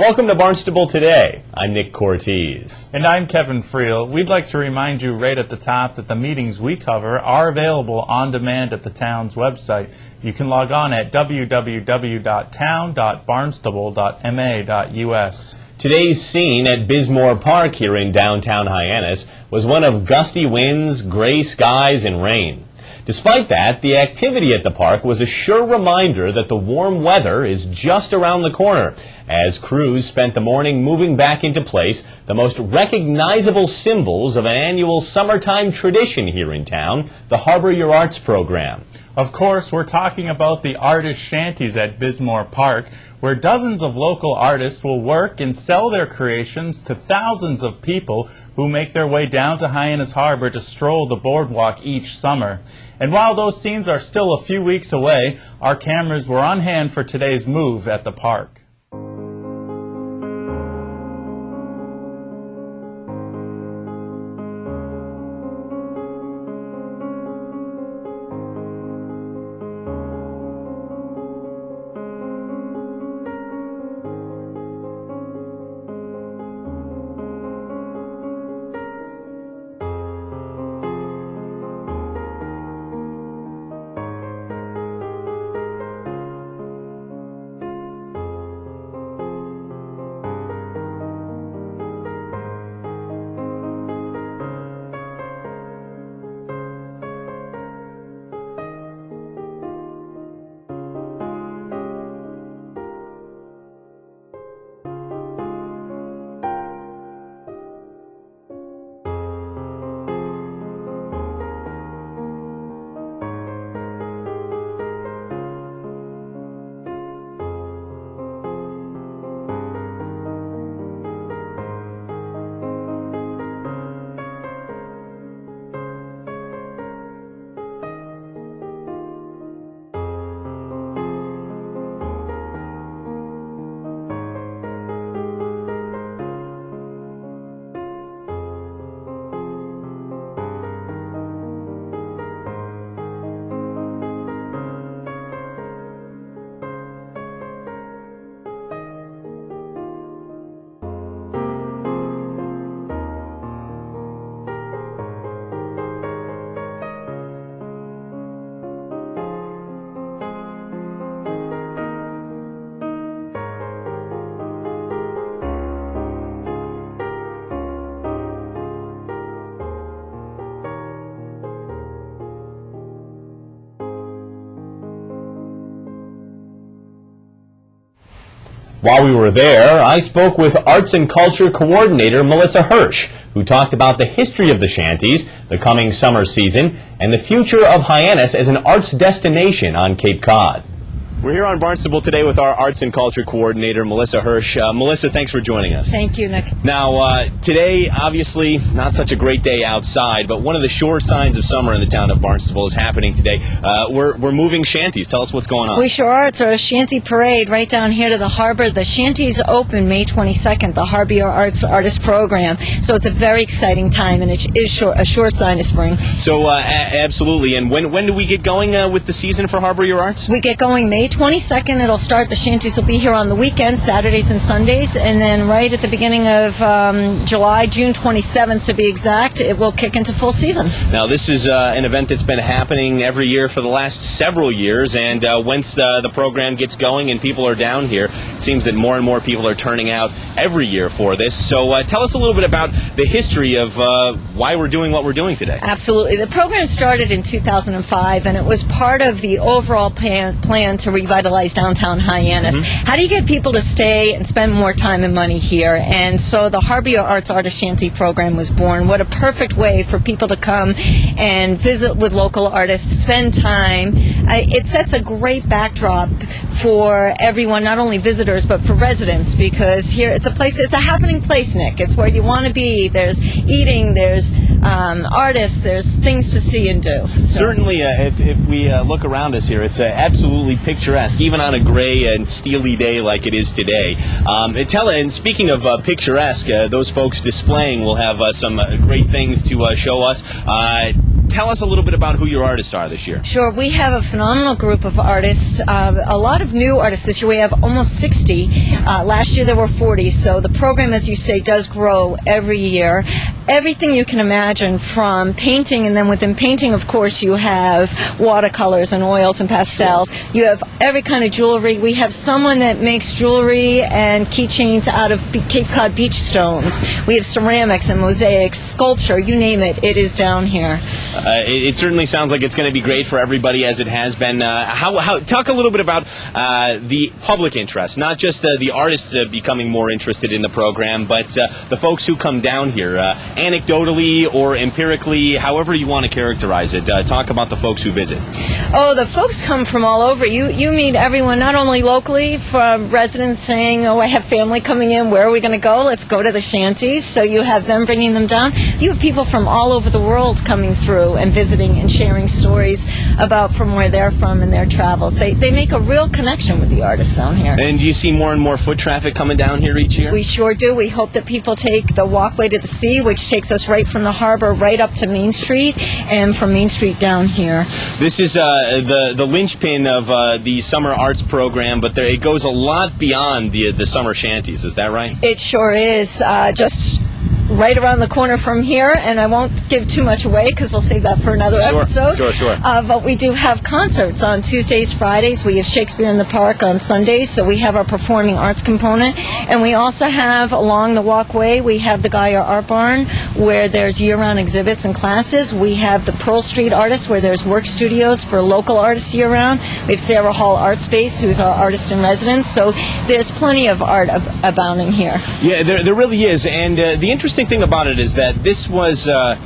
Welcome to Barnstable Today. I'm Nick Cortez. And I'm Kevin Friel. We'd like to remind you right at the top that the meetings we cover are available on demand at the town's website. You can log on at www.town.barnstable.ma.us. Today's scene at Bismore Park here in downtown Hyannis was one of gusty winds, gray skies, and rain. Despite that, the activity at the park was a sure reminder that the warm weather is just around the corner, as crews spent the morning moving back into place the most recognizable symbols of an annual summertime tradition here in town, the Harbor Your Arts program. Of course, we're talking about the artist shanties at Bismore Park, where dozens of local artists will work and sell their creations to thousands of people who make their way down to Hyannis Harbor to stroll the boardwalk each summer. And while those scenes are still a few weeks away, our cameras were on hand for today's move at the park. While we were there, I spoke with Arts and Culture Coordinator Melissa Hirsch, who talked about the history of the shanties, the coming summer season, and the future of Hyannis as an arts destination on Cape Cod. We're here on Barnstable today with our Arts and Culture Coordinator, Melissa Hirsch. Melissa, thanks for joining us. Thank you, Nick. Now, today, obviously, not such a great day outside, but one of the sure signs of summer in the town of Barnstable is happening today. We're moving shanties. Tell us what's going on. We sure are. It's our shanty parade right down here to the harbor. The shanties open May 22nd, the Harbor Your Arts Artist Program. So it's a very exciting time, and it is a sure sign of spring. So, absolutely. And when do we get going with the season for Harbor Your Arts? We get going May 22nd. It'll start. The shanties will be here on the weekends, Saturdays and Sundays, and then right at the beginning of July, June 27th to be exact, it will kick into full season. Now, this is an event that's been happening every year for the last several years, and once the program gets going and people are down here, it seems that more and more people are turning out every year for this. So tell us a little bit about the history of why we're doing what we're doing today. Absolutely. The program started in 2005, and it was part of the overall plan to revitalize downtown Hyannis. Mm-hmm. How do you get people to stay and spend more time and money here? And so the Harbor Your Arts Artist Shanty program was born. What a perfect way for people to come and visit with local artists, spend time. It sets a great backdrop for everyone, not only visitors, but for residents, because here it's a happening place, Nick. It's where you want to be. There's eating, there's artists, there's things to see and do. So. Certainly, if we look around us here, it's absolutely picturesque, even on a gray and steely day like it is today. And speaking of picturesque, those folks displaying will have some great things to show us. tell us a little bit about who your artists are this year. Sure, we have a phenomenal group of artists, a lot of new artists this year. We have almost 60. Last year there were 40, so the program, as you say, does grow every year. Everything you can imagine, from painting, and then within painting, of course, you have watercolors and oils and pastels. You have every kind of jewelry. We have someone that makes jewelry and keychains out of Cape Cod beach stones. We have ceramics and mosaics, sculpture, you name it, it is down here. It certainly sounds like it's going to be great for everybody, as it has been. Talk a little bit about the public interest, not just the artists becoming more interested in the program, but the folks who come down here. Anecdotally or empirically, however you want to characterize it, talk about the folks who visit. Oh, the folks come from all over. You meet everyone, not only locally, from residents saying, oh, I have family coming in, where are we going to go? Let's go to the shanties. So you have them bringing them down. You have people from all over the world coming through and visiting and sharing stories about from where they're from and their travels. They make a real connection with the artists down here. And do you see more and more foot traffic coming down here each year? We sure do. We hope that people take the walkway to the sea, which takes us right from the harbor right up to Main Street, and from Main Street down here. This is the linchpin of the summer arts program, but it goes a lot beyond the summer shanties. Is that right? It sure is. Just right around the corner from here, and I won't give too much away because we'll save that for another episode. Sure. But we do have concerts on Tuesdays, Fridays. We have Shakespeare in the Park on Sundays, so we have our performing arts component. And we also have, along the walkway, we have the Geyer Art Barn, where there's year-round exhibits and classes. We have the Pearl Street Artists, where there's work studios for local artists year-round. We have Sarah Hall Art Space, who's our artist in residence. So there's plenty of art abounding here. Yeah, there really is. And the interesting thing about it is that this was a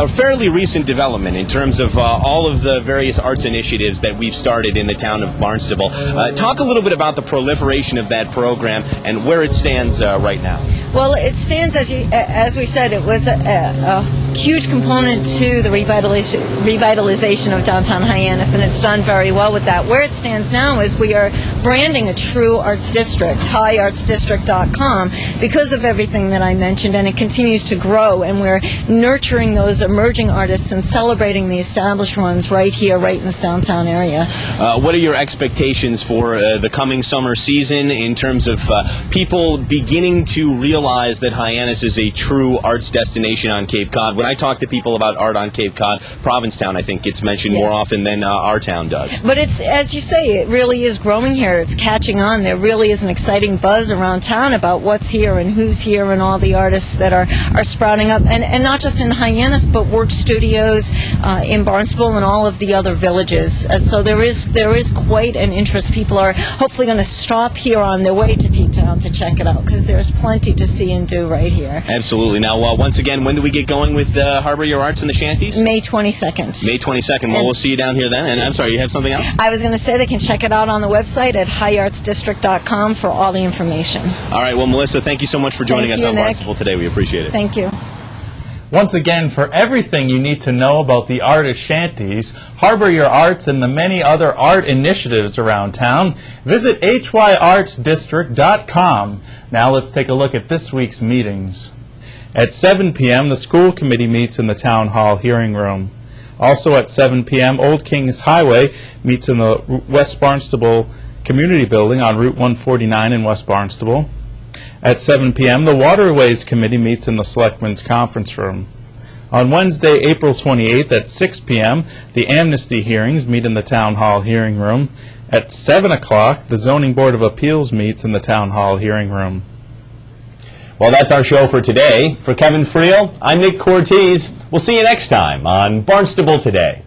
fairly recent development in terms of all of the various arts initiatives that we've started in the town of Barnstable. Talk a little bit about the proliferation of that program and where it stands right now. Well, it stands, as we said, it was a huge component to the revitalization of downtown Hyannis, and it's done very well with that. Where it stands now is we are branding a true arts district, hiartsdistrict.com, because of everything that I mentioned, and it continues to grow, and we're nurturing those emerging artists and celebrating the established ones right here, right in this downtown area. What are your expectations for the coming summer season in terms of people beginning to realize that Hyannis is a true arts destination on Cape Cod? When I talk to people about art on Cape Cod, Provincetown, I think, gets mentioned more often than our town does. But it's, as you say, it really is growing here. It's catching on. There really is an exciting buzz around town about what's here and who's here and all the artists that are sprouting up. And not just in Hyannis, but work studios in Barnstable and all of the other villages. So there is quite an interest. People are hopefully going to stop here on their way to P-Town to check it out, because there's plenty to see and do right here. Absolutely. Now, once again, when do we get going with Harbor Your Arts and the Shanties? May 22nd. May 22nd. Well, we'll see you down here then. And I'm sorry, you have something else? I was going to say they can check it out on the website at hiartsdistrict.com for all the information. All right. Well, Melissa, thank you so much for joining us on Barnstable Today. We appreciate it. Thank you. Once again, for everything you need to know about the artist shanties, Harbor Your Arts, and the many other art initiatives around town, visit hyartsdistrict.com. Now let's take a look at this week's meetings. At 7 p.m., the school committee meets in the Town Hall hearing room. Also at 7 p.m., Old Kings Highway meets in the West Barnstable Community Building on Route 149 in West Barnstable. At 7 p.m., the Waterways Committee meets in the Selectmen's Conference Room. On Wednesday, April 28th at 6 p.m., the amnesty hearings meet in the Town Hall hearing room. At 7 o'clock, the Zoning Board of Appeals meets in the Town Hall hearing room. Well, that's our show for today. For Kevin Friel, I'm Nick Cortez. We'll see you next time on Barnstable Today.